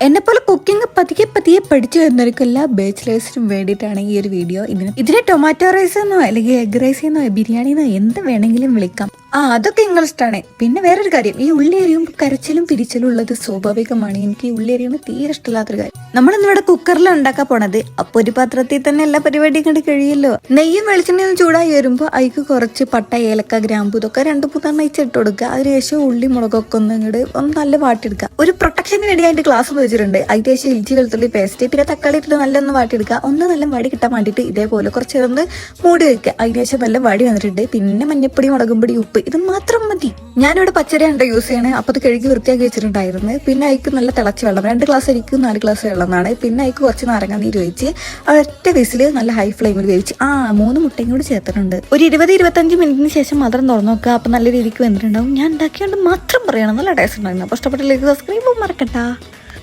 എന്നെപ്പോലെ കുക്കിംഗ് പതിയെ പതിയെ പഠിച്ചു വരുന്നവർക്കെല്ലാ ബാച്ചിലേഴ്സിനും വേണ്ടിയിട്ടാണ് ഈ ഒരു വീഡിയോ. ഇതിനെ ടൊമാറ്റോ റൈസ് എന്നോ അല്ലെങ്കിൽ എഗ് റൈസ് എന്നോ ബിരിയാണി എന്നോ എന്ത് വേണമെങ്കിലും വിളിക്കാം. അതൊക്കെ നിങ്ങൾ ഇഷ്ടമാണ്. പിന്നെ വേറൊരു കാര്യം, ഈ ഉള്ളി അരിയുമ്പോൾ കരച്ചിലും പിരിച്ചിലും ഉള്ളത് സ്വാഭാവികമാണ്. എനിക്ക് ഈ ഉള്ളി അരിയുമ്പോൾ തീരെ ഇഷ്ടമില്ലാത്തൊരു കാര്യം. നമ്മളിന്നിവിടെ കുക്കറിലാണ് ഉണ്ടാക്കാൻ പോണത്. അപ്പൊ ഒരു പാത്രത്തിൽ തന്നെ എല്ലാ പരിപാടിയും കണ്ട് കഴിയല്ലോ. നെയ്യും വെളിച്ചെണ്ണയും ചൂടായി വരുമ്പോൾ അതിക്ക് കുറച്ച് പട്ട, ഏലക്ക, ഗ്രാമ്പൂ ഇതൊക്കെ 2-3 ഇട്ട് കൊടുക്കുക. അതിനുശേഷം ഉള്ളി മുളകൊക്കെ ഒന്ന് നല്ല വാട്ടിയെടുക്കുക. ഒരു പ്രൊട്ടക്ഷന് വേണ്ടി അതിന്റെ ഗ്ലാസ് വെച്ചിട്ടുണ്ട്. അതിനുശേഷം ഇഞ്ചി വെളുത്തുള്ളി പേസ്റ്റ് പിന്നെ തക്കാളി ഇട്ടിട്ട് നല്ലൊന്ന് വാട്ടിയെടുക്കുക. നല്ല വടി കിട്ടാൻ വേണ്ടിയിട്ട് ഇതേപോലെ കുറച്ച് മൂടി വെക്കുക. അതിനുശേഷം നല്ല വടി വന്നിട്ടുണ്ട്. പിന്നെ മഞ്ഞപ്പൊടി, മുളകുംപൊടി, ഉപ്പ് ഇത് മാത്രം മതി. ഞാനിവിടെ പച്ചരിയാണ് യൂസ് ചെയ്യണേ. അപ്പൊ അത് കഴുകി വൃത്തിയാക്കി വെച്ചിട്ടുണ്ടായിരുന്നു. പിന്നെ അതിക്ക് നല്ല തിളച്ച വെള്ളം, 2 ഗ്ലാസ് അരിക്ക് 4 ഗ്ലാസ് വെള്ളമാണ്. പിന്നെ അതിക്ക് കുറച്ച് നാരങ്ങ നീര് വെച്ച് ഒറ്റ വിസില് നല്ല ഹൈ ഫ്ലെയിമിൽ വേവിച്ച് 3 മുട്ടയും കൂടി ചേർത്തിട്ടുണ്ട്. ഒരു 20-25 മിനിറ്റിന് ശേഷം മാത്രം തുറന്നു നോക്കുക. അപ്പൊ നല്ല രീതിക്ക് വന്നിട്ടുണ്ടാവും. ഞാൻ ഉണ്ടാക്കിയോണ്ട് മാത്രം പറയണം, നല്ല ടേസ്റ്റ് ഉണ്ടായിരുന്നു. അപ്പൊ ഇഷ്ടപ്പെട്ടില്ലെങ്കിൽ സബ്സ്ക്രൈബ് മറക്കട്ടാ.